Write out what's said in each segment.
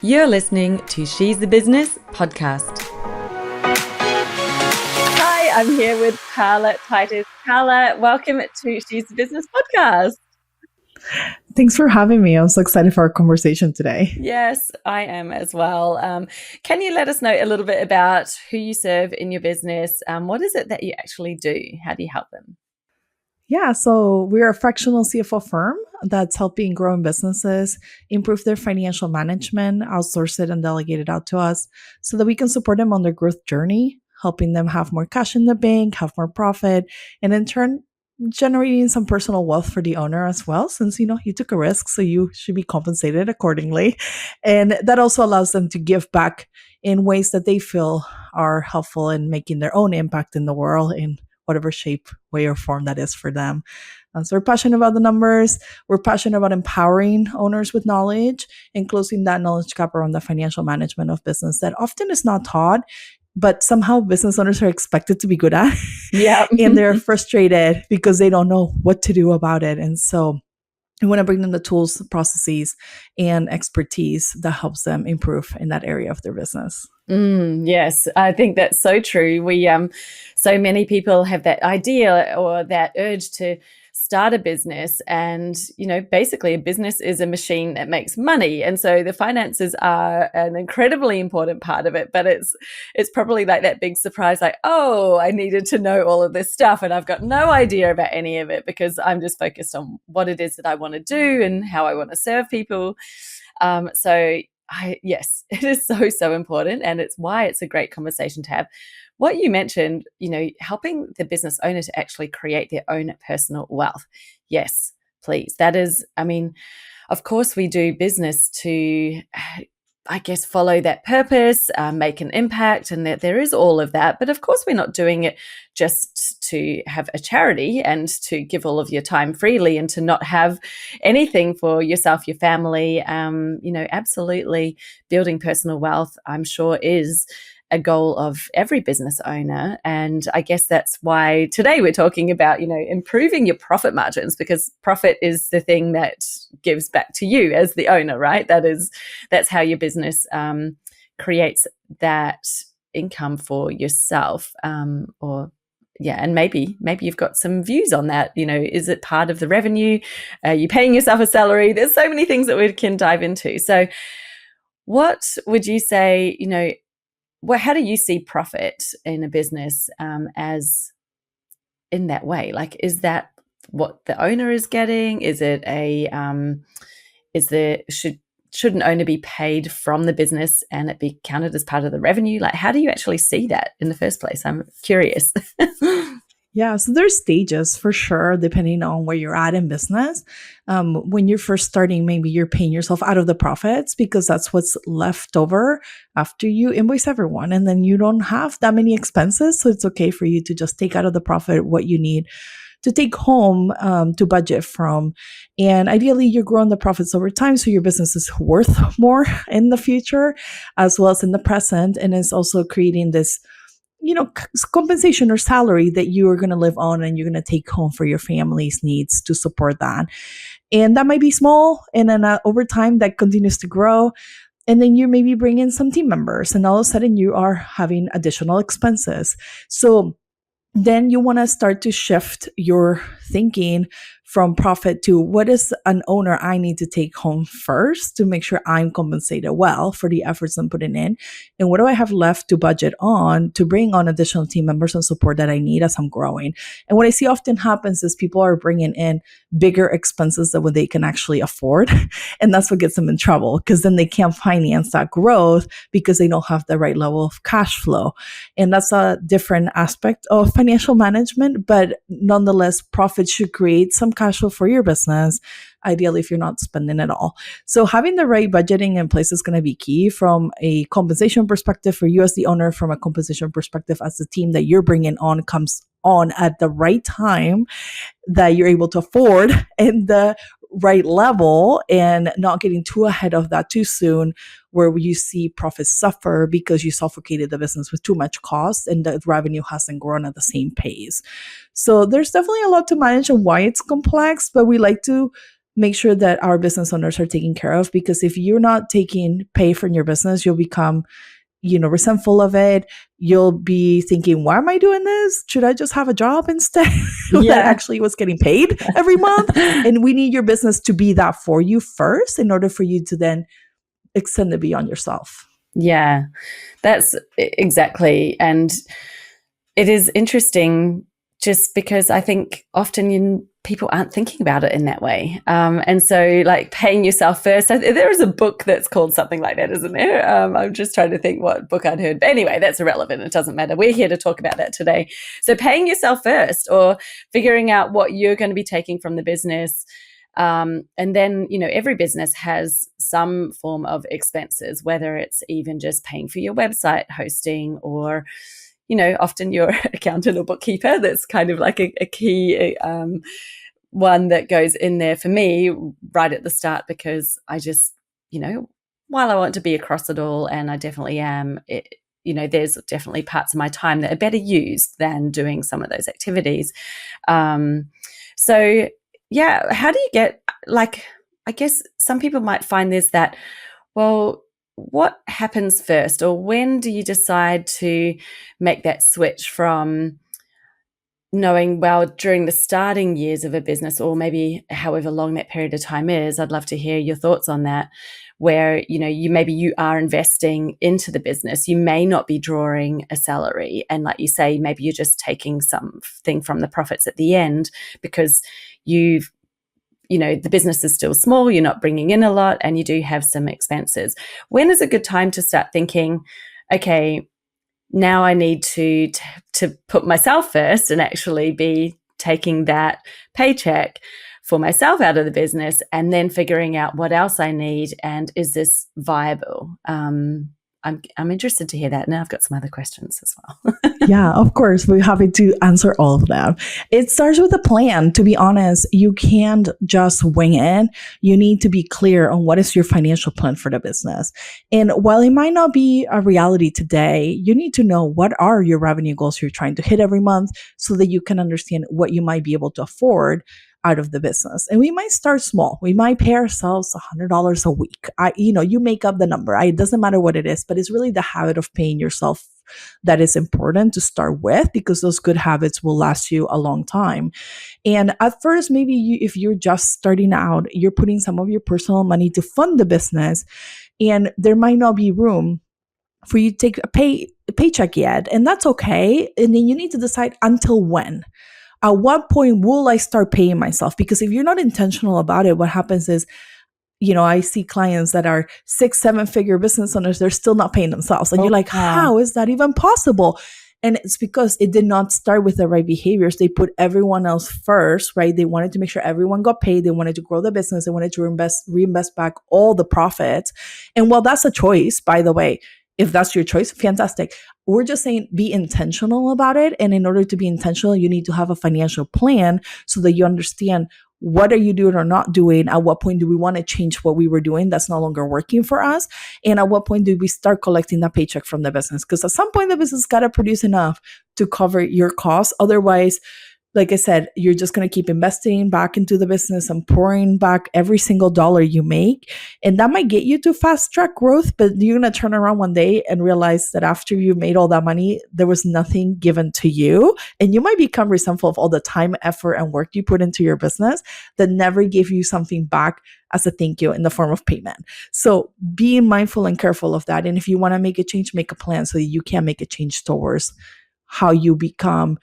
You're listening to She's the Business podcast. Hi, I'm here with Carla Titus. Carla, welcome to She's the Business podcast. Thanks for having me. I'm so excited for our conversation today. Yes, I am as well. Can you let us know a little bit about who you serve in your business? What is it that you actually do? How do you help them? Yeah, so we're a fractional CFO firm that's helping growing businesses improve their financial management, outsource it and delegate it out to us so that we can support them on their growth journey, helping them have more cash in the bank, have more profit, and in turn, generating some personal wealth for the owner as well, since, you took a risk, so you should be compensated accordingly. And that also allows them to give back in ways that they feel are helpful in making their own impact in the world in whatever shape, way, or form that is for them. So we're passionate about the numbers. We're passionate about empowering owners with knowledge and closing that knowledge gap around the financial management of business that often is not taught, but somehow business owners are expected to be good at. Yeah. And they're frustrated because they don't know what to do about it. And so we want to bring them the tools, processes, and expertise that helps them improve in that area of their business. Yes, I think that's so true. So many people have that idea or that urge to start a business, and basically a business is a machine that makes money, and so the finances are an incredibly important part of it. But it's probably like that big surprise, like, oh, I needed to know all of this stuff, and I've got no idea about any of it because I'm just focused on what it is that I want to do and how I want to serve people. Yes, it is so important, and it's why it's a great conversation to have. What you mentioned, helping the business owner to actually create their own personal wealth. Yes, please. That is, of course we do business to, follow that purpose, make an impact, and that there is all of that. But of course, we're not doing it just to have a charity and to give all of your time freely and to not have anything for yourself, your family. Absolutely building personal wealth, I'm sure, is a goal of every business owner. And I guess that's why today we're talking about, improving your profit margins, because profit is the thing that gives back to you as the owner, right? That's how your business creates that income for yourself. And maybe you've got some views on that. Is it part of the revenue? Are you paying yourself a salary? There's so many things that we can dive into. So what would you say, how do you see profit in a business as in that way? Like, is that what the owner is getting? Is it should an owner be paid from the business and it be counted as part of the revenue? Like, how do you actually see that in the first place? I'm curious. Yeah, so there's stages for sure, depending on where you're at in business. When you're first starting, maybe you're paying yourself out of the profits because that's what's left over after you invoice everyone. And then you don't have that many expenses. So it's okay for you to just take out of the profit what you need to take home to budget from. And ideally, you're growing the profits over time, so your business is worth more in the future as well as in the present. And it's also creating this compensation or salary that you are going to live on and you're going to take home for your family's needs to support that. And that might be small. And then over time that continues to grow. And then you maybe bring in some team members and all of a sudden you are having additional expenses. So then you want to start to shift your thinking from profit to what is an owner I need to take home first to make sure I'm compensated well for the efforts I'm putting in. And what do I have left to budget on to bring on additional team members and support that I need as I'm growing? And what I see often happens is people are bringing in bigger expenses than what they can actually afford. And that's what gets them in trouble because then they can't finance that growth because they don't have the right level of cash flow. And that's a different aspect of financial management, but nonetheless, profit should create some cash flow for your business, ideally if you're not spending at all. So having the right budgeting in place is going to be key from a compensation perspective for you as the owner, from a compensation perspective as the team that you're bringing on comes on at the right time that you're able to afford and the right level and not getting too ahead of that too soon where you see profits suffer because you suffocated the business with too much cost and the revenue hasn't grown at the same pace. So there's definitely a lot to manage and why it's complex, but we like to make sure that our business owners are taken care of, because if you're not taking pay from your business, you'll become, resentful of it. You'll be thinking, why am I doing this? Should I just have a job instead that Yeah. actually was getting paid every month? And we need your business to be that for you first in order for you to then extend it beyond yourself. Yeah, that's exactly. And it is interesting just because I think often people aren't thinking about it in that way. And so like paying yourself first, there is a book that's called something like that, isn't there? I'm just trying to think what book I'd heard. But anyway, that's irrelevant. It doesn't matter. We're here to talk about that today. So paying yourself first, or figuring out what you're going to be taking from the business. And then, every business has some form of expenses, whether it's even just paying for your website hosting, or often your accountant or bookkeeper. That's kind of like a key one that goes in there for me right at the start, because I just, while I want to be across it all, and I definitely am, there's definitely parts of my time that are better used than doing some of those activities. So yeah, how do you get, like, I guess some people might find this that, well, what happens first, or when do you decide to make that switch from knowing, well, during the starting years of a business, or maybe however long that period of time is? I'd love to hear your thoughts on that, where, you are investing into the business. You may not be drawing a salary. And like you say, maybe you're just taking something from the profits at the end, because the business is still small, you're not bringing in a lot, and you do have some expenses. When is a good time to start thinking, okay, now I need to put myself first and actually be taking that paycheck for myself out of the business, and then figuring out what else I need, and is this viable? I'm interested to hear that. Now I've got some other questions as well. Yeah, of course. We're happy to answer all of them. It starts with a plan. To be honest, you can't just wing it. You need to be clear on what is your financial plan for the business. And while it might not be a reality today, you need to know what are your revenue goals you're trying to hit every month, so that you can understand what you might be able to afford out of the business. And we might start small. We might pay ourselves $100 a week. You make up the number. It doesn't matter what it is, but it's really the habit of paying yourself that is important to start with, because those good habits will last you a long time. And at first, maybe if you're just starting out, you're putting some of your personal money to fund the business, and there might not be room for you to take a paycheck yet. And that's okay. And then you need to decide until when. At what point will I start paying myself? Because if you're not intentional about it, what happens is, I see clients that are 6-7-figure business owners, they're still not paying themselves. And you're like, how is that even possible? And it's because it did not start with the right behaviors. They put everyone else first, right? They wanted to make sure everyone got paid. They wanted to grow the business. They wanted to reinvest back all the profits. And while that's a choice, by the way, if that's your choice, fantastic. We're just saying be intentional about it. And in order to be intentional, you need to have a financial plan so that you understand, what are you doing or not doing? At what point do we want to change what we were doing that's no longer working for us? And at what point do we start collecting that paycheck from the business? Because at some point, the business got to produce enough to cover your costs. Otherwise, like I said, you're just going to keep investing back into the business and pouring back every single dollar you make. And that might get you to fast track growth, but you're going to turn around one day and realize that after you made all that money, there was nothing given to you. And you might become resentful of all the time, effort, and work you put into your business that never gave you something back as a thank you in the form of payment. So being mindful and careful of that. And if you want to make a change, make a plan so that you can make a change towards how you become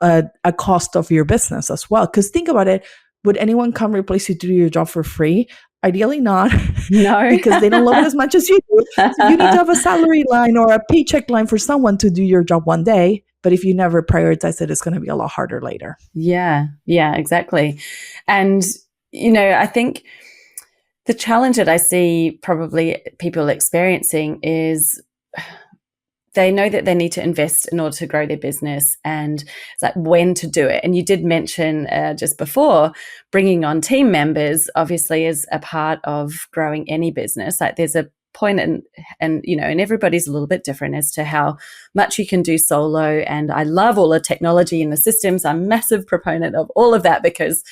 a cost of your business as well. Because think about it, would anyone come replace you to do your job for free? Ideally not. No. Because they don't love it as much as you do. So you need to have a salary line or a paycheck line for someone to do your job one day. But if you never prioritize it, it's going to be a lot harder later. Yeah, exactly. And, I think the challenge that I see probably people experiencing is, they know that they need to invest in order to grow their business, and it's like when to do it. And you did mention just before, bringing on team members obviously is a part of growing any business. Like there's a point and everybody's a little bit different as to how much you can do solo. And I love all the technology and the systems. I'm a massive proponent of all of that, because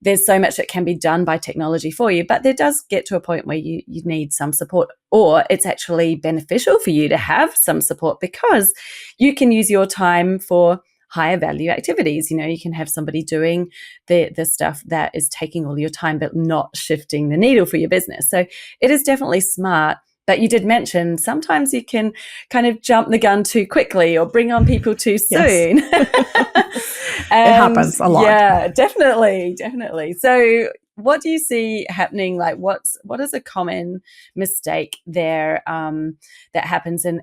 there's so much that can be done by technology for you, but there does get to a point where you need some support, or it's actually beneficial for you to have some support because you can use your time for higher value activities. You can have somebody doing the stuff that is taking all your time but not shifting the needle for your business. So it is definitely smart. But you did mention sometimes you can kind of jump the gun too quickly or bring on people too soon. It happens a lot. Yeah, definitely. So what do you see happening? Like what is a common mistake there that happens, and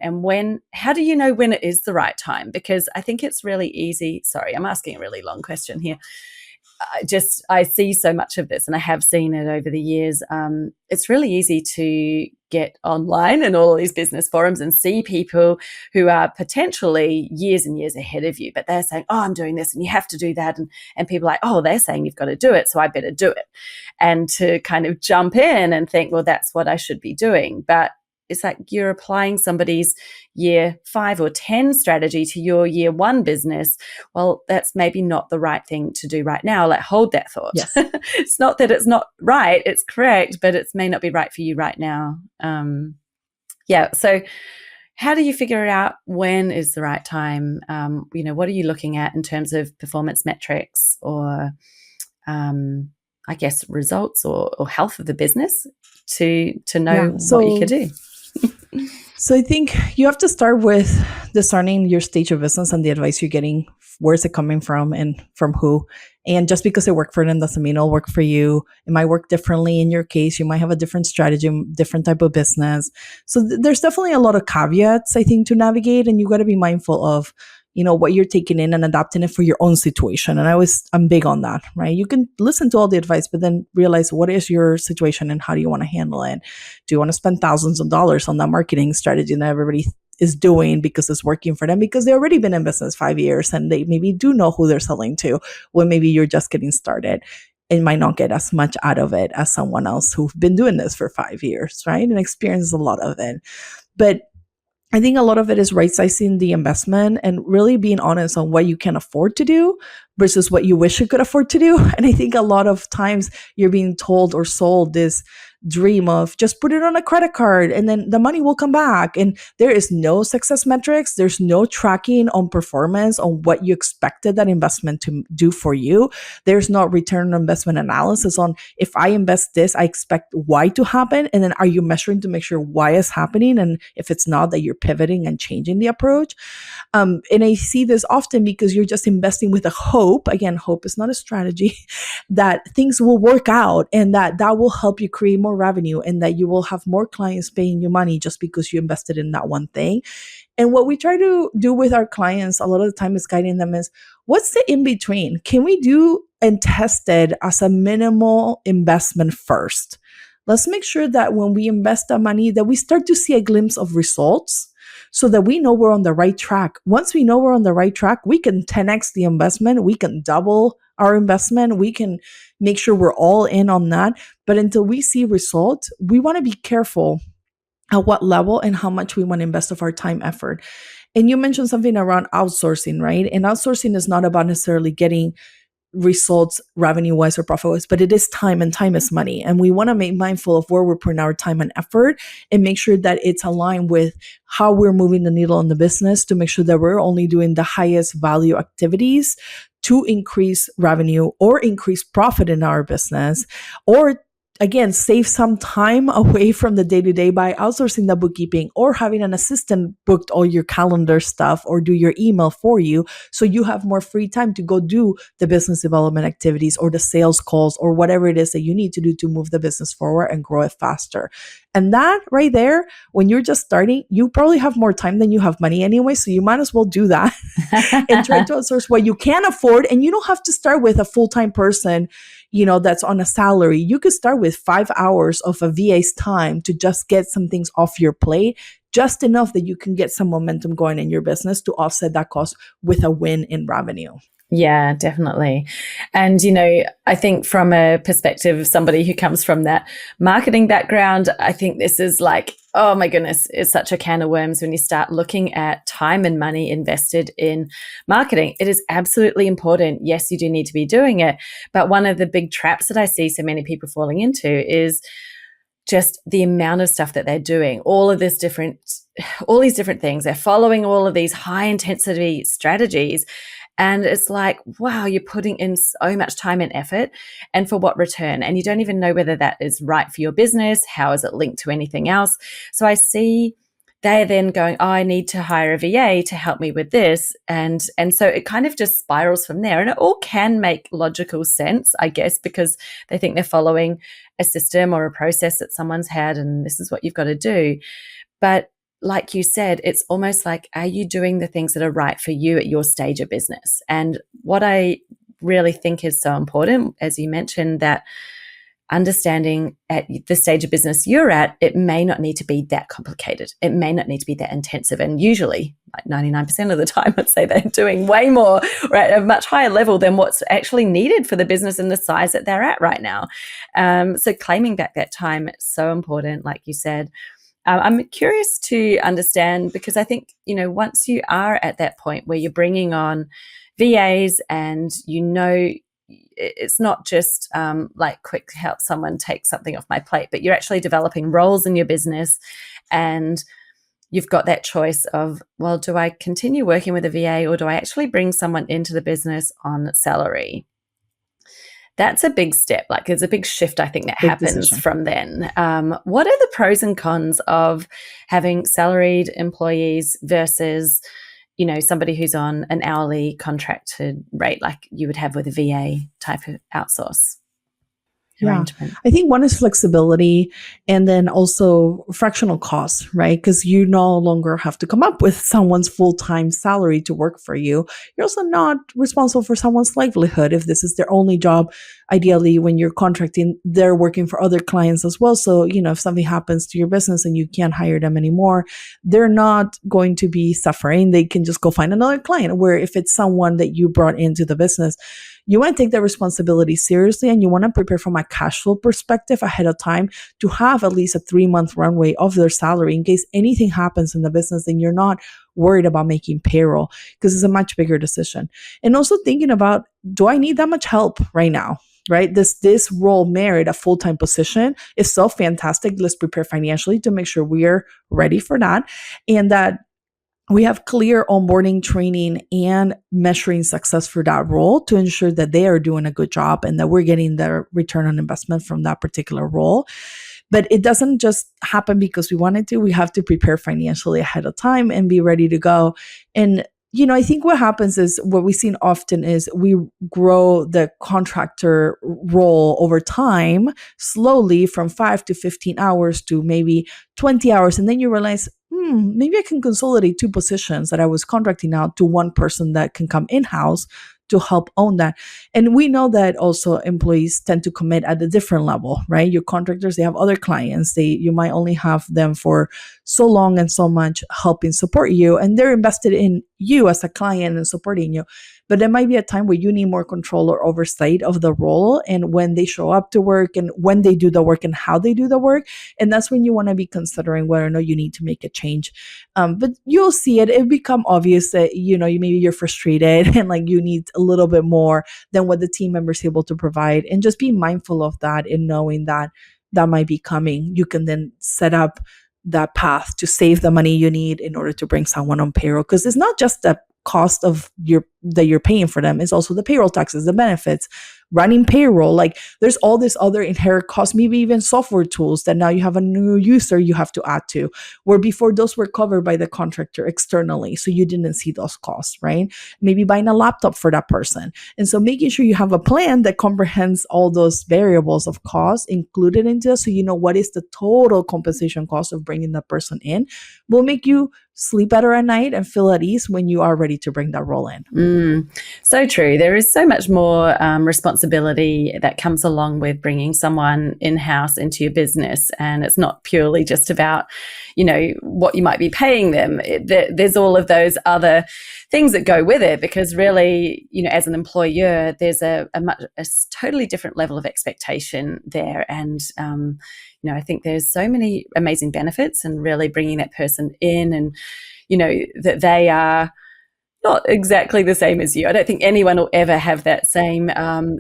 how do you know when it is the right time? Because I think it's really easy. Sorry, I'm asking a really long question here. I see so much of this, and I have seen it over the years. It's really easy to get online and all these business forums and see people who are potentially years and years ahead of you, but they're saying, oh, I'm doing this and you have to do that. And people are like, oh, they're saying you've got to do it, so I better do it. And to kind of jump in and think, well, that's what I should be doing. But it's like you're applying somebody's year 5 or 10 strategy to your year 1 business. Well, that's maybe not the right thing to do right now. Like, hold that thought. Yes. It's not that it's not right, it's correct, but it may not be right for you right now. So how do you figure out when is the right time? What are you looking at in terms of performance metrics or I guess results or health of the business to know what you could do? So I think you have to start with discerning your stage of business and the advice you're getting. Where's it coming from and from who? And just because it worked for them doesn't mean it'll work for you. It might work differently in your case. You might have a different strategy, different type of business. So there's definitely a lot of caveats, I think, to navigate. And you got to be mindful of what you're taking in and adapting it for your own situation. And I'm big on that, right? You can listen to all the advice, but then realize what is your situation and how do you want to handle it? Do you want to spend thousands of dollars on that marketing strategy that everybody is doing because it's working for them, because they've already been in business 5 years and they maybe do know who they're selling to, when maybe you're just getting started and might not get as much out of it as someone else who've been doing this for 5 years, right? And experiences a lot of it. But I think a lot of it is right-sizing the investment and really being honest on what you can afford to do versus what you wish you could afford to do. And I think a lot of times you're being told or sold this dream of just put it on a credit card and then the money will come back. And there is no success metrics. There's no tracking on performance on what you expected that investment to do for you. There's no return on investment analysis on if I invest this, I expect Y to happen. And then are you measuring to make sure Y is happening? And if it's not, that you're pivoting and changing the approach. And I see this often because you're just investing with a hope. Again, hope is not a strategy, that things will work out and that will help you create more revenue and that you will have more clients paying you money just because you invested in that one thing. And what we try to do with our clients a lot of the time is guiding them is, what's the in between? Can we do and test it as a minimal investment first? Let's make sure that when we invest that money, that we start to see a glimpse of results so that we know we're on the right track. Once we know we're on the right track, we can 10x the investment. We can double our investment. We can make sure we're all in on that. But until we see results, we want to be careful at what level and how much we want to invest of our time, effort. And you mentioned something around outsourcing, right? And outsourcing is not about necessarily getting results revenue-wise or profit-wise, but it is time, and time is money. And we want to be mindful of where we're putting our time and effort and make sure that it's aligned with how we're moving the needle in the business to make sure that we're only doing the highest value activities to increase revenue or increase profit in our business, or again, save some time away from the day-to-day by outsourcing the bookkeeping or having an assistant book all your calendar stuff or do your email for you, so you have more free time to go do the business development activities or the sales calls or whatever it is that you need to do to move the business forward and grow it faster. And that right there, when you're just starting, you probably have more time than you have money anyway, so you might as well do that and try to outsource what you can afford. And you don't have to start with a full-time person, that's on a salary. You could start with 5 hours of a VA's time to just get some things off your plate, just enough that you can get some momentum going in your business to offset that cost with a win in revenue. Yeah, definitely. And, I think from a perspective of somebody who comes from that marketing background, I think this is like, oh my goodness, it's such a can of worms when you start looking at time and money invested in marketing. It is absolutely important. Yes, you do need to be doing it. But one of the big traps that I see so many people falling into is just the amount of stuff that they're doing, all these different things. They're following all of these high intensity strategies. And it's like, wow, you're putting in so much time and effort, and for what return? And you don't even know whether that is right for your business. How is it linked to anything else? So I see they're then going, oh, I need to hire a VA to help me with this. And so it kind of just spirals from there. And it all can make logical sense, I guess, because they think they're following a system or a process that someone's had, and this is what you've got to do. But like you said, it's almost like, are you doing the things that are right for you at your stage of business? And what I really think is so important, as you mentioned, that understanding at the stage of business you're at, it may not need to be that complicated. It may not need to be that intensive. And usually, like 99% of the time, I'd say they're doing way more, or at a much higher level than what's actually needed for the business and the size that they're at right now. So claiming back that time is so important, like you said. I'm curious to understand, because I think, once you are at that point where you're bringing on VAs and it's not just like quick help someone take something off my plate, but you're actually developing roles in your business, and you've got that choice of, well, do I continue working with a VA, or do I actually bring someone into the business on salary? That's a big step. Like, there's a big shift, I think, that Big happens decision. from then. What are the pros and cons of having salaried employees versus, somebody who's on an hourly contracted rate, like you would have with a VA type of outsource Yeah. arrangement? I think one is flexibility, and then also fractional costs, right? Because you no longer have to come up with someone's full time salary to work for you. You're also not responsible for someone's livelihood if this is their only job. Ideally, when you're contracting, they're working for other clients as well. So, if something happens to your business and you can't hire them anymore, they're not going to be suffering. They can just go find another client. Where if it's someone that you brought into the business, you want to take that responsibility seriously, and you want to prepare from a cash flow perspective ahead of time to have at least a 3-month runway of their salary in case anything happens in the business. Then you're not worried about making payroll, because it's a much bigger decision. And also thinking about, do I need that much help right now? Right? This role merit a full-time position is so fantastic. Let's prepare financially to make sure we're ready for that, and that we have clear onboarding training and measuring success for that role to ensure that they are doing a good job and that we're getting the return on investment from that particular role. But it doesn't just happen because we wanted to. We have to prepare financially ahead of time and be ready to go. And I think what happens is, what we've seen often is we grow the contractor role over time, slowly, from 5 to 15 hours to maybe 20 hours. And then you realize, maybe I can consolidate 2 positions that I was contracting out to one person that can come in-house to help own that. And we know that also employees tend to commit at a different level, right? Your contractors, they have other clients. You might only have them for so long and so much helping support you, and they're invested in you as a client and supporting you. But there might be a time where you need more control or oversight of the role, and when they show up to work and when they do the work and how they do the work. And that's when you want to be considering whether or not you need to make a change. But you'll see it become obvious that, maybe you're frustrated and you need a little bit more than what the team member is able to provide. And just be mindful of that, and knowing that that might be coming. You can then set up that path to save the money you need in order to bring someone on payroll, because it's not just the cost of that you're paying for them, it's also the payroll taxes, the benefits, running payroll. There's all this other inherent cost, maybe even software tools that now you have a new user you have to add to, where before those were covered by the contractor externally, so you didn't see those costs, right? Maybe buying a laptop for that person. And so making sure you have a plan that comprehends all those variables of cost included into it, so you know what is the total compensation cost of bringing that person in, will make you sleep better at night and feel at ease when you are ready to bring that role in. So true. There is so much more responsibility responsibility that comes along with bringing someone in-house into your business. And it's not purely just about, what you might be paying them. There's all of those other things that go with it, because really, as an employer, there's a totally different level of expectation there. And, I think there's so many amazing benefits, and really bringing that person in, and, that they are not exactly the same as you. I don't think anyone will ever have that same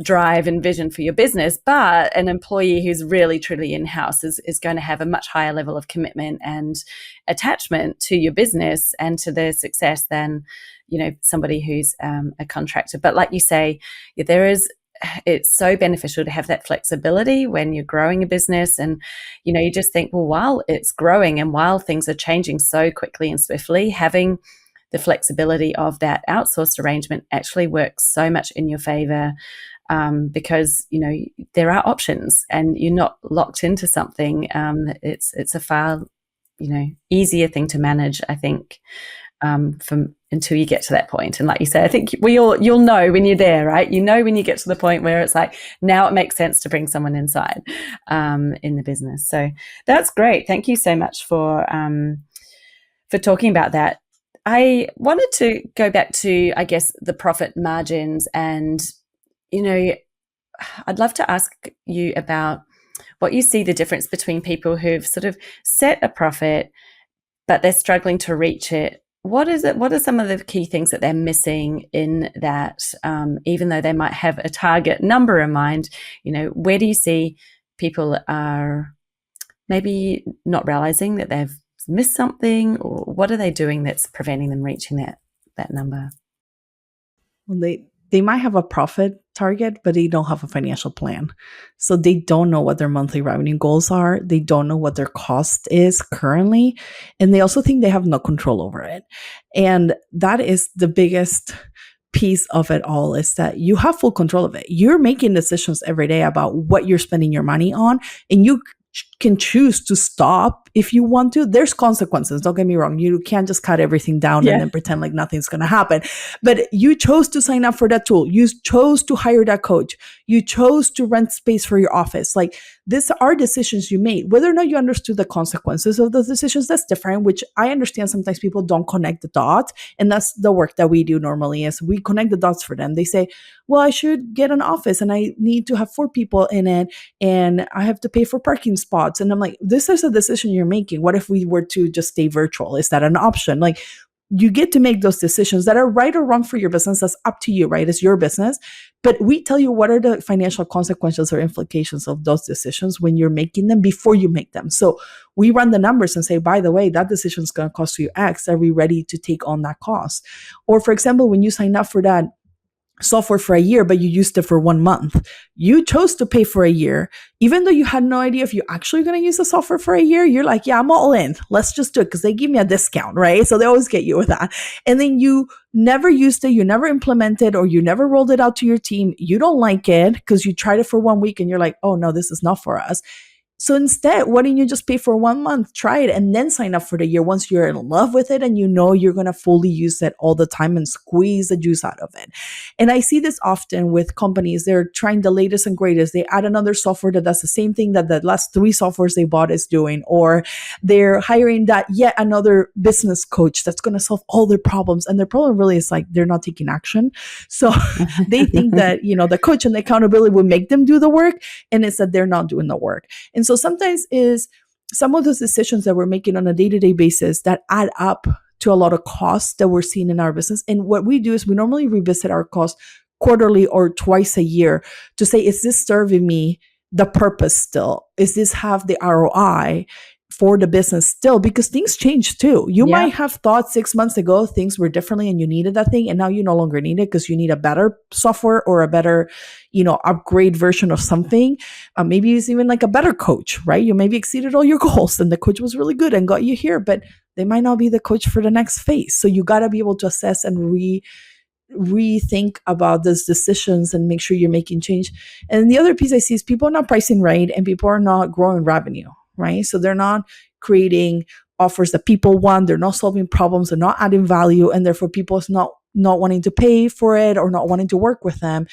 drive and vision for your business, but an employee who's really truly in-house is going to have a much higher level of commitment and attachment to your business and to their success than, somebody who's a contractor. But like you say, it's so beneficial to have that flexibility when you're growing a business. And, you just think, well, while it's growing and while things are changing so quickly and swiftly, having the flexibility of that outsourced arrangement actually works so much in your favor, because, there are options and you're not locked into something. It's a far, easier thing to manage, I think, from until you get to that point. And like you say, I think you'll know when you're there, right? When you get to the point where it's like, now it makes sense to bring someone inside in the business. So that's great. Thank you so much for talking about that. I wanted to go back to, I guess, the profit margins, and, I'd love to ask you about what you see the difference between people who've sort of set a profit, but they're struggling to reach it. What is it? What are some of the key things that they're missing in that, even though they might have a target number in mind? Where do you see people are maybe not realizing that they've missed something, or what are they doing that's preventing them reaching that number? Well, they might have a profit target, but they don't have a financial plan. So they don't know what their monthly revenue goals are. They don't know what their cost is currently. And they also think they have no control over it. And that is the biggest piece of it all, is that you have full control of it. You're making decisions every day about what you're spending your money on, and you can choose to stop if you want to. There's consequences. Don't get me wrong. You can't just cut everything down and then pretend like nothing's going to happen. But you chose to sign up for that tool. You chose to hire that coach. You chose to rent space for your office. Like, these are decisions you made. Whether or not you understood the consequences of those decisions, that's different, which I understand sometimes people don't connect the dots. And that's the work that we do normally, is we connect the dots for them. They say, well, I should get an office and I need to have 4 people in it and I have to pay for parking spots. And I'm like, this is a decision you're making. What if we were to just stay virtual? Is that an option? Like, you get to make those decisions that are right or wrong for your business. That's up to you, right? It's your business. But we tell you what are the financial consequences or implications of those decisions when you're making them before you make them. So we run the numbers and say, by the way, that decision is going to cost you X. Are we ready to take on that cost? Or for example, when you sign up for that software for a year, but you used it for 1 month. You chose to pay for a year, even though you had no idea if you're actually going to use the software for a year. You're like, yeah, I'm all in. Let's just do it because they give me a discount, right? So they always get you with that. And then you never used it, you never implemented, or you never rolled it out to your team. You don't like it because you tried it for 1 week and you're like, oh no, this is not for us. So instead, why don't you just pay for 1 month, try it, and then sign up for the year once you're in love with it and you know you're going to fully use it all the time and squeeze the juice out of it. And I see this often with companies. They're trying the latest and greatest. They add another software that does the same thing that the last 3 softwares they bought is doing, or they're hiring that yet another business coach that's going to solve all their problems. And their problem really is like they're not taking action. So they think that, the coach and the accountability will make them do the work. And it's that they're not doing the work. And so sometimes is some of those decisions that we're making on a day-to-day basis that add up to a lot of costs that we're seeing in our business. And what we do is we normally revisit our costs quarterly or twice a year to say, is this serving me the purpose still? Is this have the ROI for the business still? Because things change too. You might have thought 6 months ago things were differently and you needed that thing, and now you no longer need it because you need a better software or a better, upgrade version of something. Maybe it's even like a better coach, right? You maybe exceeded all your goals and the coach was really good and got you here, but they might not be the coach for the next phase. So you got to be able to assess and rethink about those decisions and make sure you're making change. And the other piece I see is people are not pricing right and people are not growing revenue, right? So they're not creating offers that people want. They're not solving problems. They're not adding value. And therefore people is not wanting to pay for it or not wanting to work with them.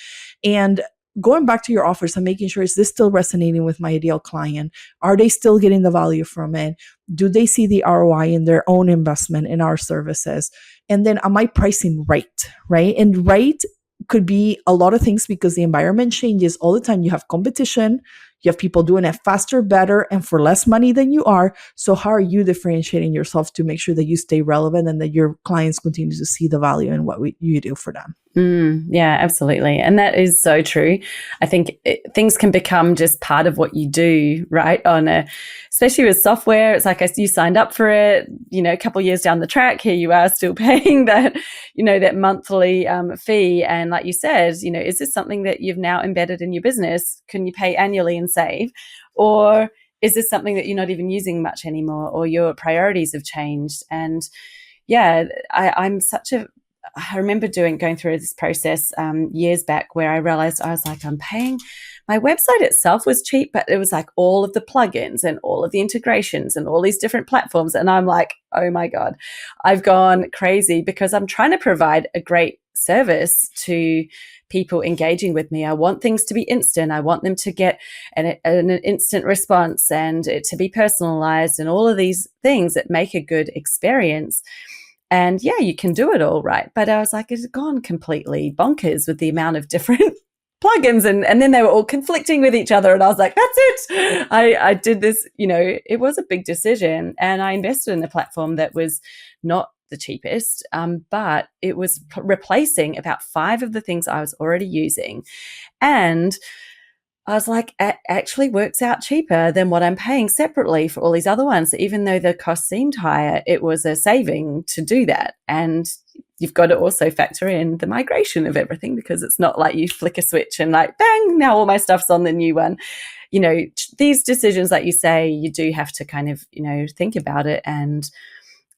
And going back to your offers and making sure, is this still resonating with my ideal client? Are they still getting the value from it? Do they see the ROI in their own investment in our services? And then am I pricing right? Right. And right could be a lot of things, because the environment changes all the time. You have competition, you have people doing it faster, better, and for less money than you are. So how are you differentiating yourself to make sure that you stay relevant and that your clients continue to see the value in what you do for them? Yeah, absolutely. And that is so true. I think things can become just part of what you do, right? Especially with software, it's like you signed up for it, a couple of years down the track, here you are still paying that, that monthly fee. And like you said, is this something that you've now embedded in your business? Can you pay annually and save? Or is this something that you're not even using much anymore, or your priorities have changed? And yeah, I remember going through this process years back, where I realized I was like, my website itself was cheap, but it was like all of the plugins and all of the integrations and all these different platforms. And I'm like, oh my God, I've gone crazy, because I'm trying to provide a great service to people engaging with me. I want things to be instant. I want them to get an instant response, and it to be personalized, and all of these things that make a good experience. And yeah, you can do it all right. But I was like, it's gone completely bonkers with the amount of different plugins. And then they were all conflicting with each other. And I was like, that's it. I did this, it was a big decision. And I invested in a platform that was not the cheapest, but it was replacing about 5 of the things I was already using. And I was like, it actually works out cheaper than what I'm paying separately for all these other ones. Even though the cost seemed higher, it was a saving to do that. And you've got to also factor in the migration of everything, because it's not like you flick a switch and like, bang, now all my stuff's on the new one. These decisions, like you say, you do have to kind of, think about it. And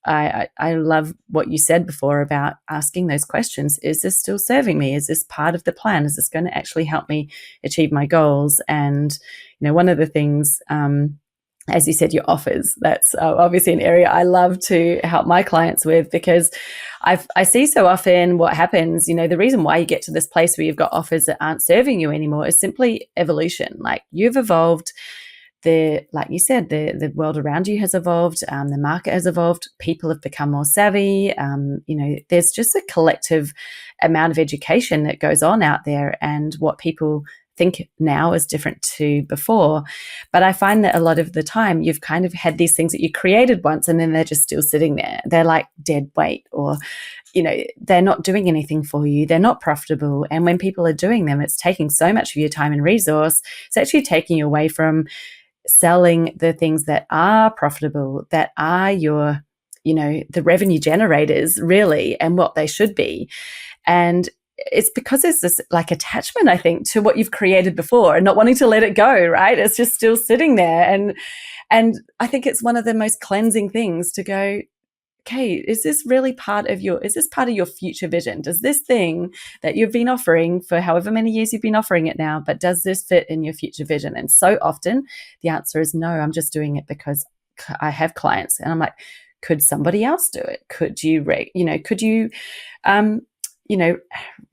I love what you said before about asking those questions. Is this still serving me? Is this part of the plan? Is this going to actually help me achieve my goals? And, one of the things, as you said, your offers, that's obviously an area I love to help my clients with, because I see so often what happens, the reason why you get to this place where you've got offers that aren't serving you anymore is simply evolution. Like, you've evolved. Like you said, the world around you has evolved, the market has evolved, people have become more savvy. There's just a collective amount of education that goes on out there, and what people think now is different to before. But I find that a lot of the time you've kind of had these things that you created once, and then they're just still sitting there. They're like dead weight, or they're not doing anything for you. They're not profitable. And when people are doing them, it's taking so much of your time and resource. It's actually taking you away from selling the things that are profitable, that are your, the revenue generators really, and what they should be. And it's because there's this like attachment, I think, to what you've created before and not wanting to let it go, right? It's just still sitting there. And I think it's one of the most cleansing things to go, okay, is this part of your future vision? Does this thing that you've been offering for however many years you've been offering it now, but does this fit in your future vision? And so often the answer is no, I'm just doing it because I have clients. And I'm like, could somebody else do it? Could you,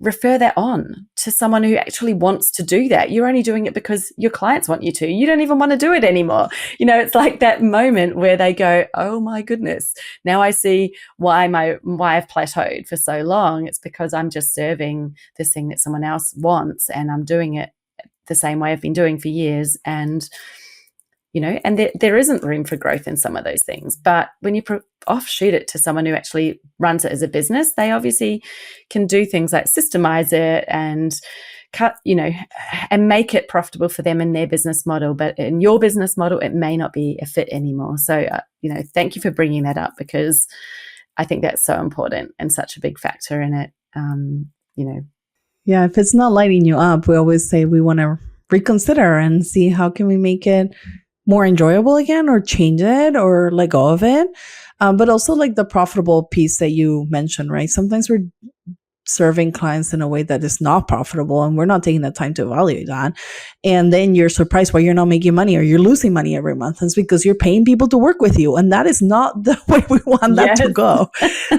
refer that on to someone who actually wants to do that? You're only doing it because your clients want you to. You don't even want to do it anymore. It's like that moment where they go, oh my goodness, now I see why I've plateaued for so long. It's because I'm just serving this thing that someone else wants, and I'm doing it the same way I've been doing for years. And and there isn't room for growth in some of those things. But when you offshoot it to someone who actually runs it as a business, they obviously can do things like systemize it and cut, and make it profitable for them in their business model. But in your business model, it may not be a fit anymore. So, thank you for bringing that up, because I think that's so important and such a big factor in it. Yeah, if it's not lighting you up, we always say we want to reconsider and see how can we make it more enjoyable again, or change it, or let go of it. But also like the profitable piece that you mentioned, right? Sometimes we're serving clients in a way that is not profitable, and we're not taking the time to evaluate that. And then you're surprised why you're not making money or you're losing money every month. It's because you're paying people to work with you. And that is not the way we want that to Yes. go.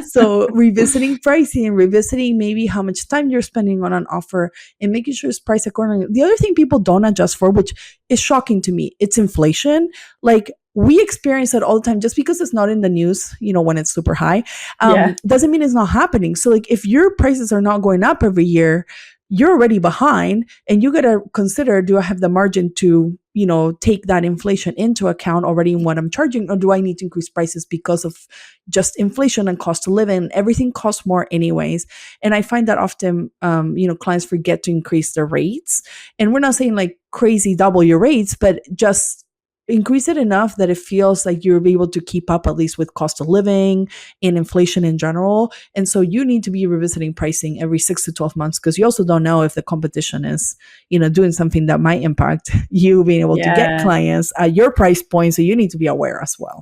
So revisiting pricing, revisiting maybe how much time you're spending on an offer, and making sure it's priced accordingly. The other thing people don't adjust for, which is shocking to me, it's inflation. Like, we experience it all the time. Just because it's not in the news, when it's super high, Yeah. doesn't mean it's not happening. So like, if your prices are not going up every year, you're already behind, and you got to consider, do I have the margin to, take that inflation into account already in what I'm charging, or do I need to increase prices because of just inflation and cost of living? Everything costs more anyways. And I find that often, clients forget to increase their rates. And we're not saying like crazy double your rates, but just increase it enough that it feels like you're able to keep up at least with cost of living and inflation in general. And so you need to be revisiting pricing every 6 to 12 months, because you also don't know if the competition is, doing something that might impact you being able to get clients at your price point. So you need to be aware as well.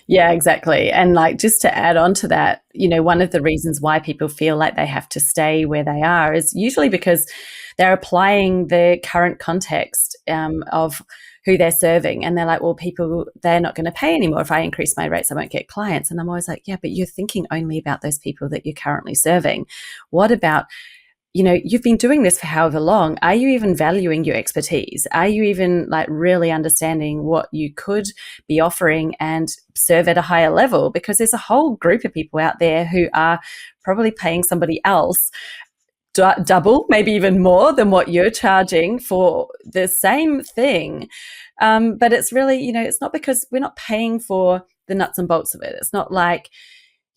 Yeah, exactly. And like, just to add on to that, one of the reasons why people feel like they have to stay where they are is usually because they're applying the current context of who they're serving. And they're like, well, they're not going to pay anymore. If I increase my rates, I won't get clients. And I'm always like, yeah, but you're thinking only about those people that you're currently serving. What about, you've been doing this for however long. Are you even valuing your expertise? Are you even like really understanding what you could be offering and serve at a higher level? Because there's a whole group of people out there who are probably paying somebody else double, maybe even more than what you're charging for the same thing. But it's really, it's not because we're not paying for the nuts and bolts of it. It's not like,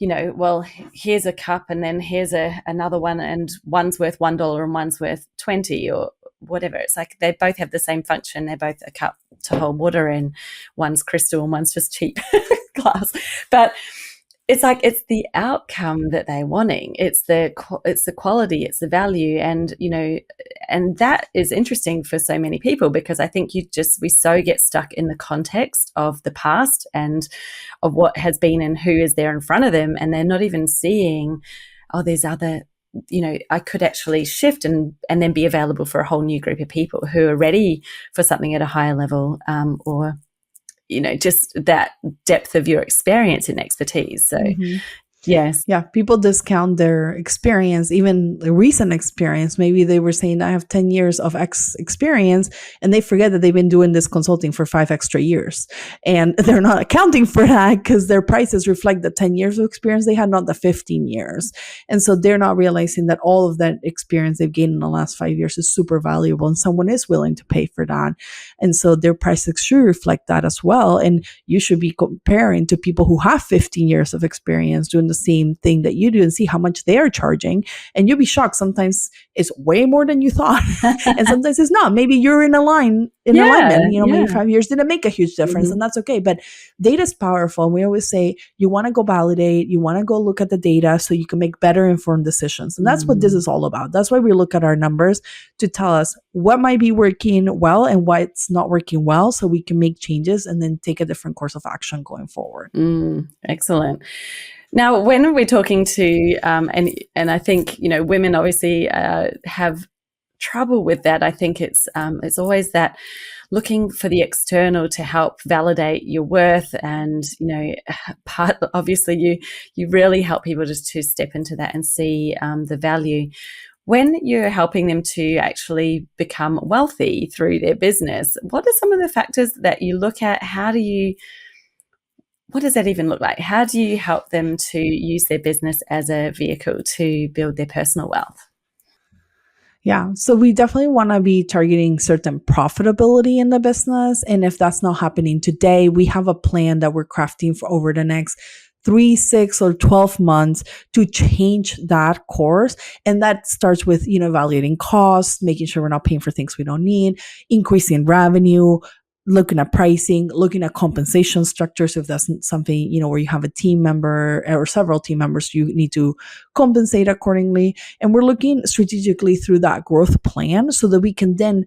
well, here's a cup and then here's another one, and one's worth $1 and one's worth 20 or whatever. It's like they both have the same function. They're both a cup to hold water in. One's crystal and one's just cheap glass. But it's like, it's the outcome that they're wanting. It's the quality, it's the value. And, and that is interesting for so many people, because I think we so get stuck in the context of the past and of what has been and who is there in front of them. And they're not even seeing, there's other, I could actually shift and then be available for a whole new group of people who are ready for something at a higher level, or just that depth of your experience and expertise. So, yes. Yeah. People discount their experience, even the recent experience. Maybe they were saying, I have 10 years of X experience, and they forget that they've been doing this consulting for 5 extra years. And they're not accounting for that because their prices reflect the 10 years of experience they had, not the 15 years. And so they're not realizing that all of that experience they've gained in the last 5 years is super valuable, and someone is willing to pay for that. And so their prices should reflect that as well. And you should be comparing to people who have 15 years of experience doing the same thing that you do, and see how much they are charging. And you'll be shocked. Sometimes it's way more than you thought. And sometimes it's not. Maybe you're in alignment, maybe 5 years didn't make a huge difference, and that's okay. But data is powerful. We always say you want to go validate, you want to go look at the data so you can make better informed decisions. And that's what this is all about. That's why we look at our numbers to tell us what might be working well and what's not working well, so we can make changes and then take a different course of action going forward. Excellent. Now, when we're talking to, and I think, women obviously have trouble with that. I think it's always that looking for the external to help validate your worth, and obviously you really help people just to step into that and see the value. When you're helping them to actually become wealthy through their business, what are some of the factors that you look at? What does that even look like? How do you help them to use their business as a vehicle to build their personal wealth? Yeah. So we definitely want to be targeting certain profitability in the business. And if that's not happening today, we have a plan that we're crafting for over the next 3, 6, or 12 months to change that course. And that starts with, evaluating costs, making sure we're not paying for things we don't need, increasing revenue, looking at pricing, looking at compensation structures. If that's something, where you have a team member or several team members, you need to compensate accordingly. And we're looking strategically through that growth plan so that we can then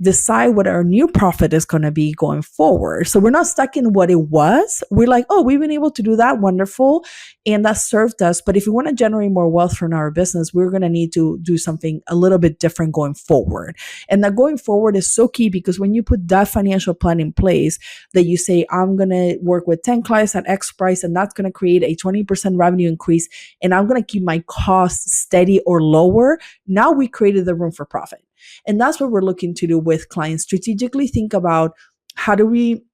decide what our new profit is going to be going forward. So we're not stuck in what it was. We're like, oh, we've been able to do that. Wonderful. And that served us. But if we want to generate more wealth from our business, we're going to need to do something a little bit different going forward. And that going forward is so key, because when you put that financial plan in place, that you say, I'm going to work with 10 clients at X price, and that's going to create a 20% revenue increase, and I'm going to keep my costs steady or lower. Now we created the room for profit. And that's what we're looking to do with clients. Strategically think about, how do we,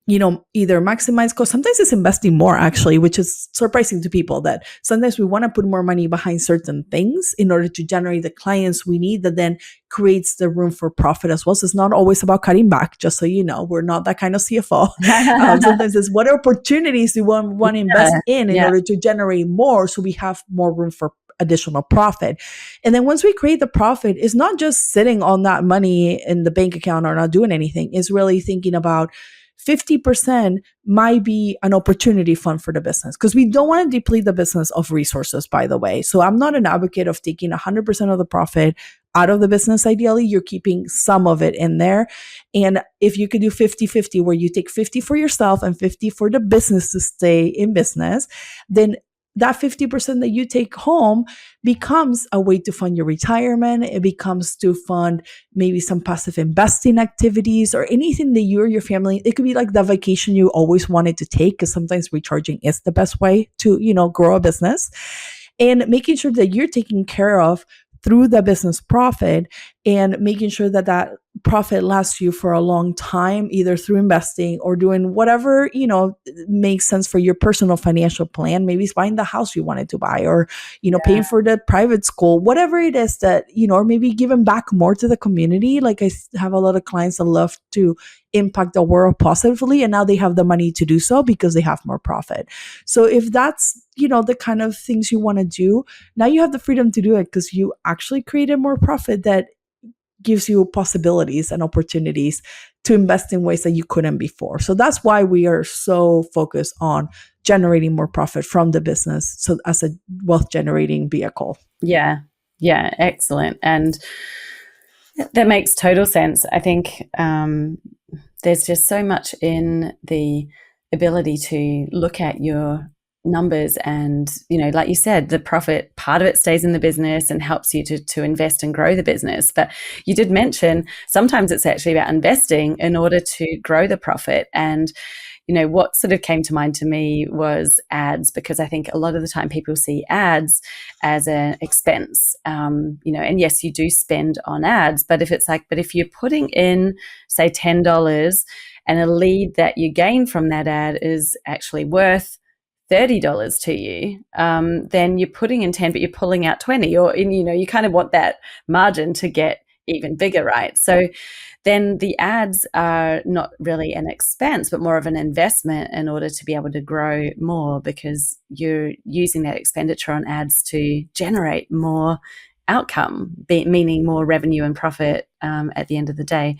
either maximize cost. Sometimes it's investing more, actually, which is surprising to people, that sometimes we want to put more money behind certain things in order to generate the clients we need, that then creates the room for profit as well. So it's not always about cutting back, just so you know. We're not that kind of CFO. Sometimes it's, what opportunities do we want to invest in order to generate more, so we have more room for additional profit. And then once we create the profit, it's not just sitting on that money in the bank account or not doing anything. It's really thinking about 50% might be an opportunity fund for the business, because we don't want to deplete the business of resources, by the way. So I'm not an advocate of taking 100% of the profit out of the business. Ideally, you're keeping some of it in there. And if you could do 50-50, where you take 50 for yourself and 50 for the business to stay in business, then that 50% that you take home becomes a way to fund your retirement. It becomes to fund maybe some passive investing activities, or anything that you or your family, it could be like the vacation you always wanted to take, because sometimes recharging is the best way to, grow a business. And making sure that you're taken care of through the business profit, and making sure that that profit lasts you for a long time, either through investing or doing whatever, makes sense for your personal financial plan. Maybe it's buying the house you wanted to buy, or, paying for the private school, whatever it is that, or maybe giving back more to the community. Like, I have a lot of clients that love to impact the world positively, and now they have the money to do so because they have more profit. So if that's, the kind of things you want to do, now you have the freedom to do it, because you actually created more profit that gives you possibilities and opportunities to invest in ways that you couldn't before. So that's why we are so focused on generating more profit from the business, so as a wealth generating vehicle. Yeah, excellent. And that makes total sense. I think there's just so much in the ability to look at your numbers, and like you said, the profit, part of it stays in the business and helps you to invest and grow the business. But you did mention sometimes it's actually about investing in order to grow the profit. And what sort of came to mind to me was ads, because I think a lot of the time people see ads as an expense, and yes, you do spend on ads, but if you're putting in, say, $10, and a lead that you gain from that ad is actually worth $30 to you, then you're putting in 10, but you're pulling out 20, or you kind of want that margin to get even bigger, right? So then the ads are not really an expense, but more of an investment in order to be able to grow more, because you're using that expenditure on ads to generate more outcome, meaning more revenue and profit at the end of the day.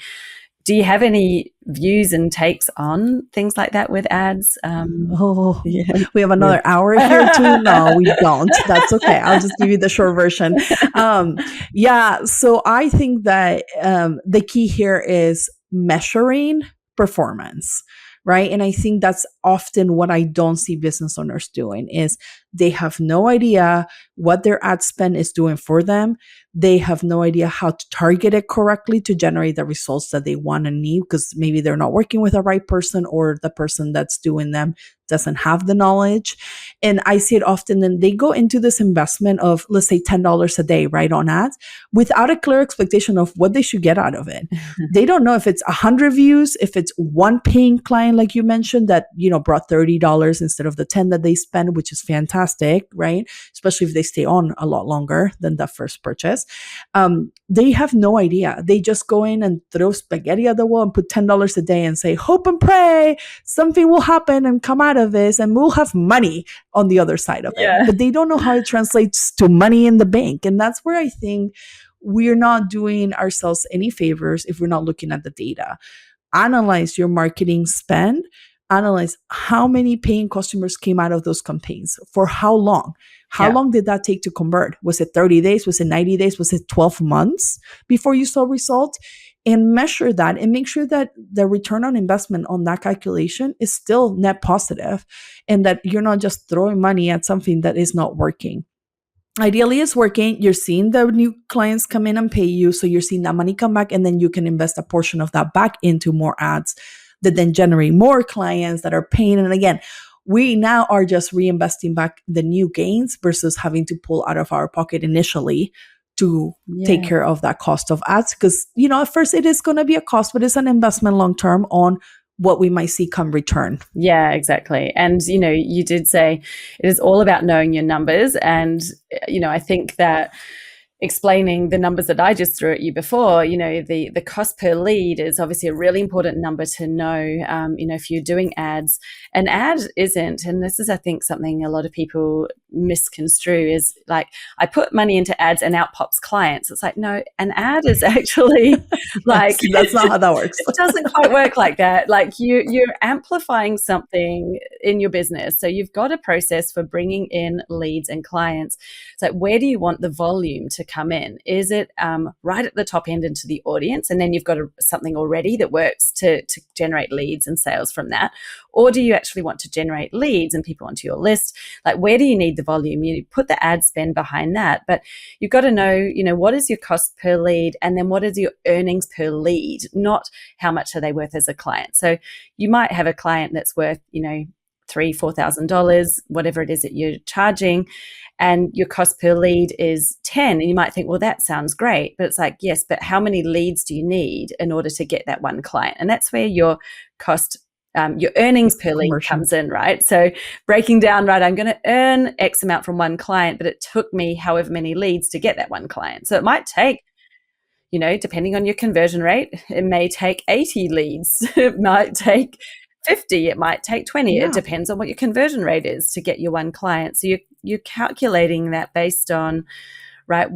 Do you have any views and takes on things like that with ads? We have another hour here too. No, we don't. That's okay. I'll just give you the short version. So I think that the key here is measuring performance, right? And I think that's often what I don't see business owners doing, is they have no idea what their ad spend is doing for them. They have no idea how to target it correctly to generate the results that they want and need, because maybe they're not working with the right person, or the person that's doing them doesn't have the knowledge. And I see it often, and they go into this investment of, let's say, $10 a day, right, on ads, without a clear expectation of what they should get out of it. They don't know if it's 100 views, if it's one paying client, like you mentioned, that, brought $30 instead of the 10 that they spend, which is fantastic, right? Especially if they stay on a lot longer than the first purchase. They have no idea. They just go in and throw spaghetti at the wall and put $10 a day and say, hope and pray something will happen and come out of this, and we'll have money on the other side of it. But they don't know how it translates to money in the bank. And that's where I think we're not doing ourselves any favors if we're not looking at the data. Analyze your marketing spend. Analyze how many paying customers came out of those campaigns, for how long. How long did that take to convert? Was it 30 days? Was it 90 days? Was it 12 months before you saw results? and measure that and make sure that the return on investment on that calculation is still net positive and that you're not just throwing money at something that is not working. Ideally, it's working. You're seeing the new clients come in and pay you. So you're seeing that money come back, and then you can invest a portion of that back into more ads that then generate more clients that are paying. And again, we now are just reinvesting back the new gains versus having to pull out of our pocket initially to take care of that cost of ads. Because, at first it is going to be a cost, but it's an investment long term on what we might see come return. Yeah, exactly. And, you did say it is all about knowing your numbers. And, I think that explaining the numbers that I just threw at you before, the cost per lead is obviously a really important number to know, if you're doing ads. An ad isn't, and this is, I think, something a lot of people misconstrue, is like, I put money into ads and out pops clients. It's like, no, an ad is actually like, that's not how that works. It doesn't quite work like that. Like you're amplifying something in your business. So you've got a process for bringing in leads and clients. So where do you want the volume to come in? Is it right at the top end into the audience, and then you've got something already that works to generate leads and sales from that? Or do you actually want to generate leads and people onto your list? Like, where do you need the volume? You put the ad spend behind that, but you've got to know, what is your cost per lead, and then what is your earnings per lead, not how much are they worth as a client. So you might have a client that's worth, $3,000-$4,000, whatever it is that you're charging, and your cost per lead is 10. And you might think, well, that sounds great. But it's like, yes, but how many leads do you need in order to get that one client? And that's where your cost, your earnings per lead comes in, right? So breaking down, right, I'm going to earn X amount from one client, but it took me however many leads to get that one client. So it might take, depending on your conversion rate, it may take 80 leads. It might take 50, it might take 20. Yeah. It depends on what your conversion rate is to get your one client. So you're calculating that based on, right,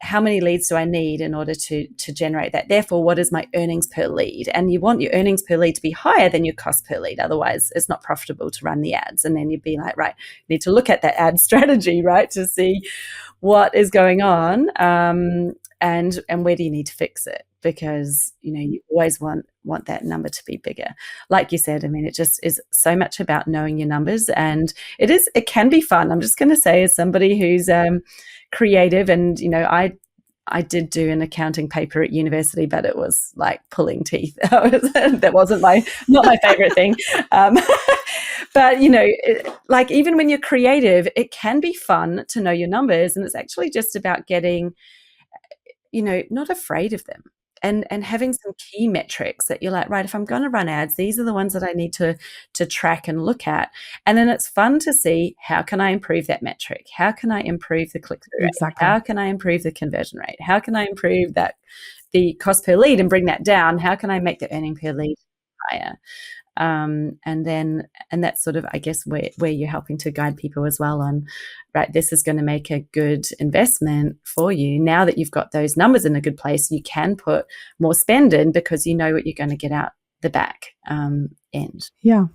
how many leads do I need in order to generate that? Therefore, what is my earnings per lead? And you want your earnings per lead to be higher than your cost per lead. Otherwise, it's not profitable to run the ads. And then you'd be like, right, you need to look at that ad strategy, right, to see what is going on, and where do you need to fix it? Because, you always want that number to be bigger. Like you said, I mean, it just is so much about knowing your numbers, and it can be fun. I'm just going to say, as somebody who's creative, and, I did do an accounting paper at university, but it was like pulling teeth. That wasn't not my favorite thing. But, like, even when you're creative, it can be fun to know your numbers, and it's actually just about getting, not afraid of them. And having some key metrics that you're like, right, if I'm going to run ads, these are the ones that I need to track and look at. And then it's fun to see, how can I improve that metric? How can I improve the click-through rate? Exactly. How can I improve the conversion rate? How can I improve the cost per lead and bring that down? How can I make the earning per lead higher? And that's sort of, I guess, where you're helping to guide people as well on, right, this is going to make a good investment for you. Now that you've got those numbers in a good place, you can put more spend in because you know what you're going to get out the back end. Yeah.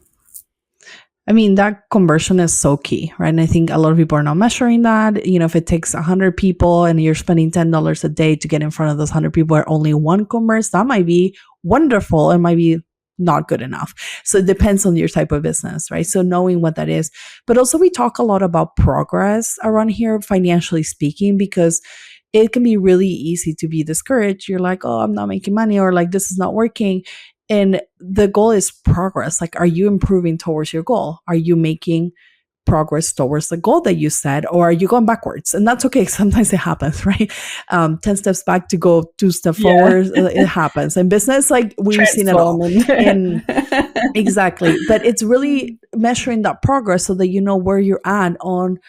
I mean, that conversion is so key, right? And I think a lot of people are not measuring that. If it takes 100 people and you're spending $10 a day to get in front of those 100 people where only one converts, that might be wonderful. It might be not good enough. So it depends on your type of business, right? So knowing what that is. But also we talk a lot about progress around here, financially speaking, because it can be really easy to be discouraged. You're like, oh, I'm not making money, or like, this is not working. And the goal is progress. Like, are you improving towards your goal? Are you making progress towards the goal that you set, or are you going backwards? And that's okay. Sometimes it happens, right? 10 steps back to go 2 steps forward. It happens in business. Like, we've seen it all. And exactly. But it's really measuring that progress so that you know where you're at on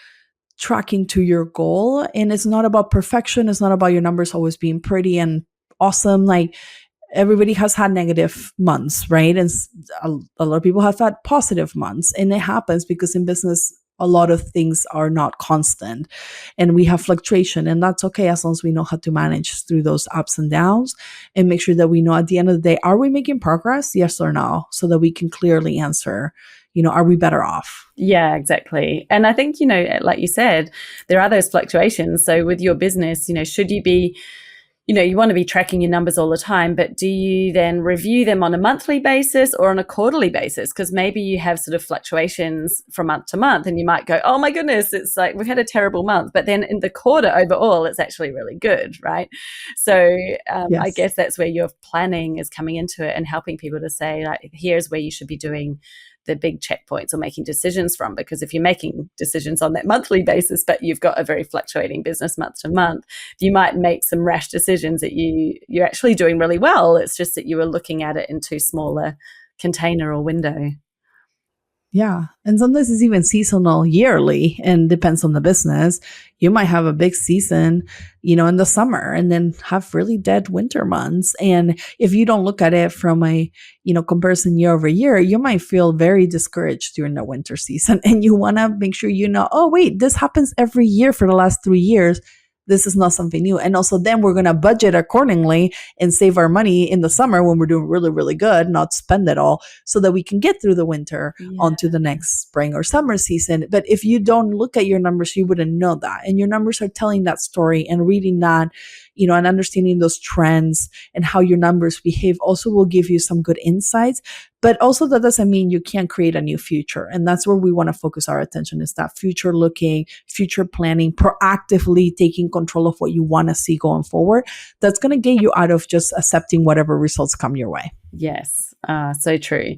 tracking to your goal. And it's not about perfection. It's not about your numbers always being pretty and awesome. Like, everybody has had negative months, right? And a lot of people have had positive months. And it happens because in business, a lot of things are not constant and we have fluctuation, and that's okay as long as we know how to manage through those ups and downs and make sure that we know at the end of the day, are we making progress? Yes or no? So that we can clearly answer, are we better off? Yeah, exactly. And I think, like you said, there are those fluctuations. So with your business, should you be you want to be tracking your numbers all the time, but do you then review them on a monthly basis or on a quarterly basis? Because maybe you have sort of fluctuations from month to month and you might go, oh my goodness, it's like we've had a terrible month. But then in the quarter overall, it's actually really good, right? So I Yes. guess that's where your planning is coming into it and helping people to say, like, here's where you should be doing the big checkpoints or making decisions from. Because if you're making decisions on that monthly basis, but you've got a very fluctuating business month to month, you might make some rash decisions that you're actually doing really well. It's just that you were looking at it in too small a container or window. Yeah. And sometimes it's even seasonal yearly and depends on the business. You might have a big season, in the summer and then have really dead winter months. And if you don't look at it from a, comparison year over year, you might feel very discouraged during the winter season. And you want to make sure oh, wait, this happens every year for the last 3 years. This is not something new. And also then we're going to budget accordingly and save our money in the summer when we're doing really, really good, not spend it all so that we can get through the winter onto the next spring or summer season. But if you don't look at your numbers, you wouldn't know that. And your numbers are telling that story, and reading that, and understanding those trends and how your numbers behave also will give you some good insights. But also that doesn't mean you can't create a new future. And that's where we want to focus our attention, is that future looking, future planning, proactively taking control of what you want to see going forward. That's going to get you out of just accepting whatever results come your way. Yes, so true.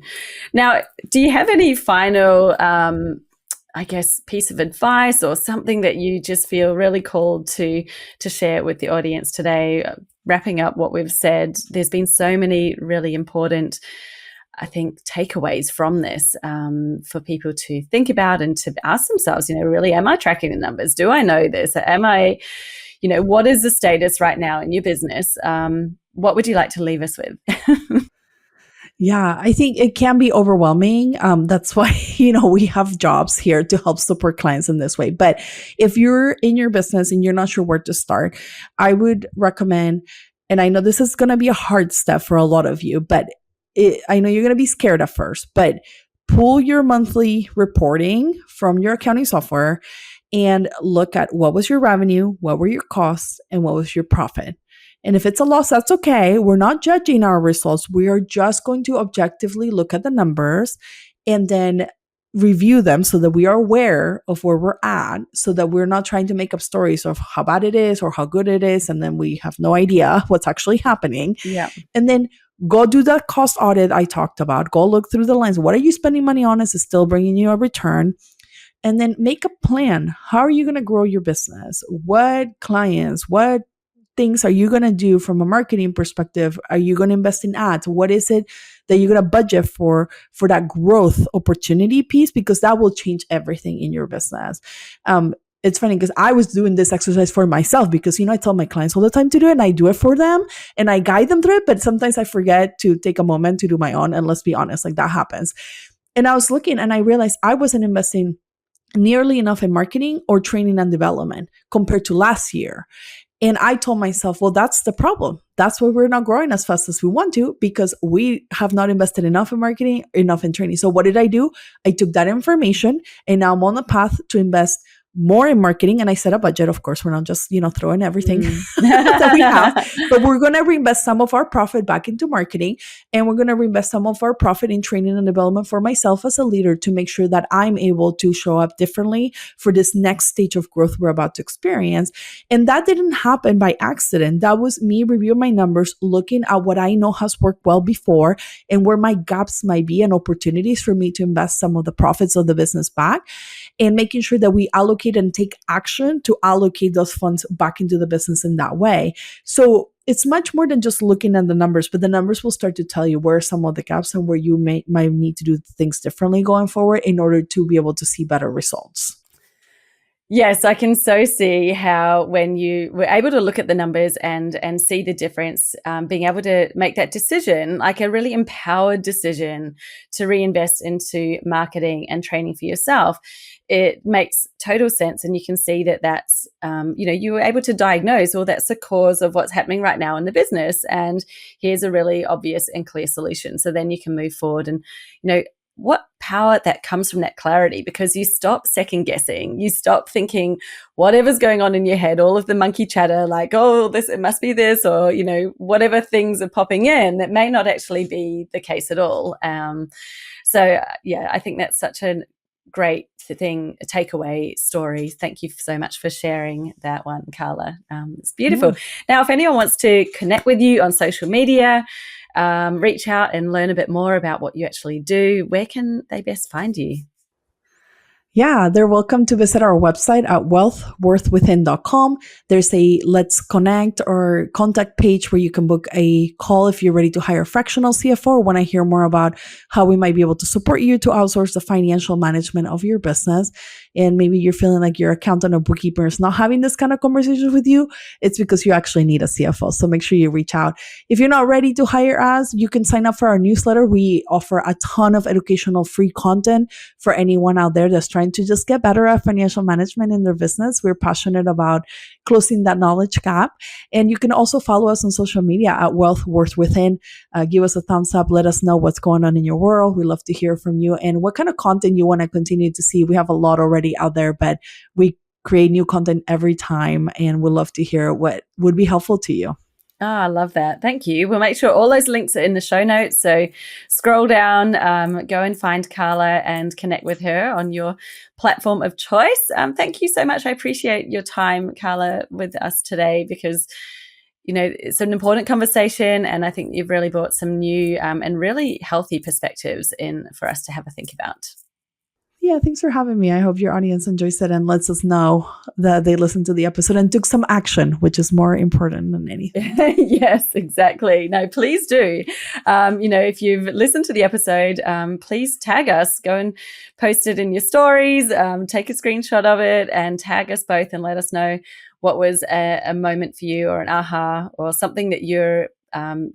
Now, do you have any final, piece of advice or something that you just feel really called to share with the audience today? Wrapping up what we've said, there's been so many really important, I think, takeaways from this for people to think about and to ask themselves, really, am I tracking the numbers? Do I know this? Am I, what is the status right now in your business? What would you like to leave us with? Yeah, I think it can be overwhelming. That's why, we have jobs here to help support clients in this way. But if you're in your business and you're not sure where to start, I would recommend, and I know this is going to be a hard step for a lot of you, but I know you're going to be scared at first, but pull your monthly reporting from your accounting software and look at what was your revenue, what were your costs, and what was your profit. And if it's a loss, that's okay. We're not judging our results. We are just going to objectively look at the numbers and then review them so that we are aware of where we're at, so that we're not trying to make up stories of how bad it is or how good it is. And then we have no idea what's actually happening. Yeah. And then go do that cost audit I talked about. Go look through the lines. What are you spending money on? Is it still bringing you a return? And then make a plan. How are you going to grow your business? What clients, what things are you going to do from a marketing perspective? Are you going to invest in ads? What is it that you're going to budget for that growth opportunity piece? Because that will change everything in your business. It's funny because I was doing this exercise for myself because, I tell my clients all the time to do it, and I do it for them and I guide them through it. But sometimes I forget to take a moment to do my own. And let's be honest, like that happens. And I was looking and I realized I wasn't investing nearly enough in marketing or training and development compared to last year. And I told myself, well, that's the problem. That's why we're not growing as fast as we want to, because we have not invested enough in marketing, enough in training. So what did I do? I took that information and now I'm on the path to invest more in marketing. And I set a budget. Of course, we're not just, throwing everything that we have, but we're going to reinvest some of our profit back into marketing. And we're going to reinvest some of our profit in training and development for myself as a leader to make sure that I'm able to show up differently for this next stage of growth we're about to experience. And that didn't happen by accident. That was me reviewing my numbers, looking at what I know has worked well before and where my gaps might be and opportunities for me to invest some of the profits of the business back, and making sure that we allocate and take action to allocate those funds back into the business in that way. So it's much more than just looking at the numbers, but the numbers will start to tell you where are some of the gaps and where you might need to do things differently going forward in order to be able to see better results. Yes, I can so see how when you were able to look at the numbers and see the difference, being able to make that decision, like a really empowered decision to reinvest into marketing and training for yourself, it makes total sense. And you can see that that's, you were able to diagnose, well, that's the cause of what's happening right now in the business. And here's a really obvious and clear solution. So then you can move forward. And, what power that comes from that clarity, because you stop second guessing, you stop thinking whatever's going on in your head, all of the monkey chatter, like, oh, this, it must be this, or, whatever things are popping in that may not actually be the case at all. I think that's such a great thing, a takeaway story. Thank you so much for sharing that one, Carla. It's beautiful. Now, if anyone wants to connect with you on social media, reach out and learn a bit more about what you actually do, where can they best find you? Yeah, they're welcome to visit our website at wealthworthwithin.com. There's a Let's Connect or contact page where you can book a call if you're ready to hire a fractional CFO or want to hear more about how we might be able to support you to outsource the financial management of your business. And maybe you're feeling like your accountant or bookkeeper is not having this kind of conversations with you. It's because you actually need a CFO. So make sure you reach out. If you're not ready to hire us, you can sign up for our newsletter. We offer a ton of educational free content for anyone out there that's trying to just get better at financial management in their business. We're passionate about closing that knowledge gap. And you can also follow us on social media at Wealth Worth Within. Give us a thumbs up. Let us know what's going on in your world. We love to hear from you and what kind of content you want to continue to see. We have a lot already out there, but we create new content every time, and we'd love to hear what would be helpful to you. Oh, I love that. Thank you. We'll make sure all those links are in the show notes. So scroll down, go and find Carla and connect with her on your platform of choice. Thank you so much. I appreciate your time, Carla, with us today, because it's an important conversation, and I think you've really brought some new and really healthy perspectives in for us to have a think about. Yeah, thanks for having me. I hope your audience enjoys it and lets us know that they listened to the episode and took some action, which is more important than anything. Yes, exactly. No, please do. If you've listened to the episode, please tag us. Go and post it in your stories, take a screenshot of it and tag us both and let us know what was a moment for you, or an aha, or something that you're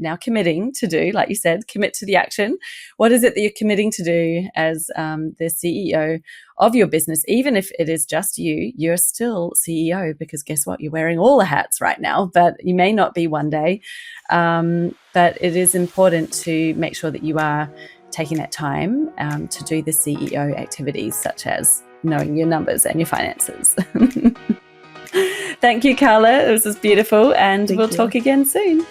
now committing to do. Like you said, commit to the action. What is it that you're committing to do as the CEO of your business? Even if it is just you, you're still CEO, because guess what? You're wearing all the hats right now, but you may not be one day. But it is important to make sure that you are taking that time to do the CEO activities, such as knowing your numbers and your finances. Thank you, Carla. This was beautiful, and we'll talk again soon.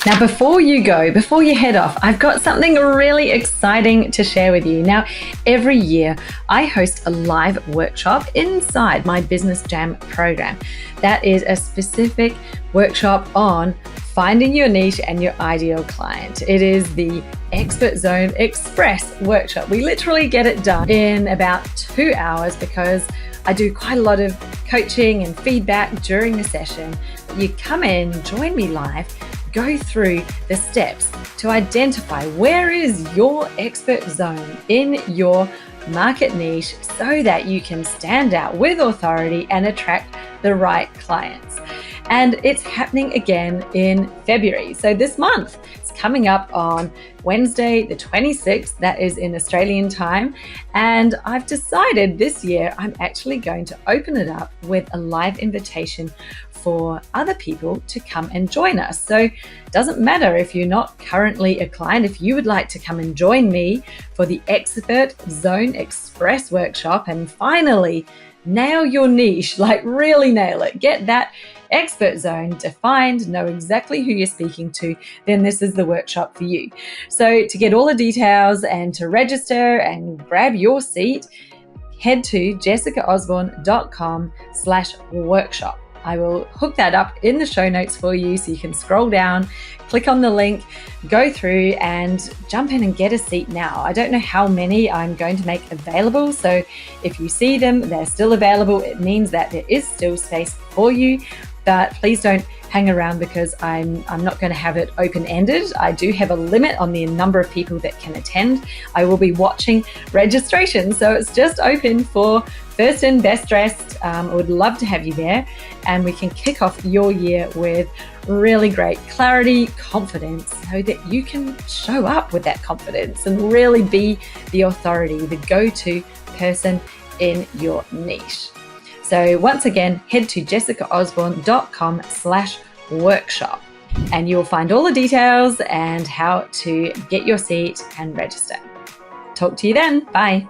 Now, before you head off, I've got something really exciting to share with you. Now, every year I host a live workshop inside my Business Jam program. That is a specific workshop on finding your niche and your ideal client. It is the Expert Zone Express workshop. We literally get it done in about 2 hours, because I do quite a lot of coaching and feedback during the session. You come in, join me live, go through the steps to identify where is your expert zone in your market niche, so that you can stand out with authority and attract the right clients. And it's happening again in February. So this month, it's coming up on Wednesday, the 26th, that is in Australian time. And I've decided this year I'm actually going to open it up with a live invitation for other people to come and join us. So it doesn't matter if you're not currently a client. If you would like to come and join me for the Expert Zone Express workshop and finally nail your niche, like really nail it, get that expert zone defined, know exactly who you're speaking to, then this is the workshop for you. So to get all the details and to register and grab your seat, head to jessicaosborne.com/workshop. I will hook that up in the show notes for you, so you can scroll down, click on the link, go through and jump in and get a seat now. I don't know how many I'm going to make available, so if you see them, they're still available, it means that there is still space for you. But please don't hang around, because I'm not going to have it open-ended. I do have a limit on the number of people that can attend. I will be watching registration, so it's just open for first and best dressed. I would love to have you there, and we can kick off your year with really great clarity, confidence, so that you can show up with that confidence and really be the authority, the go-to person in your niche. So once again, head to jessicaosborne.com/workshop and you'll find all the details and how to get your seat and register. Talk to you then. Bye.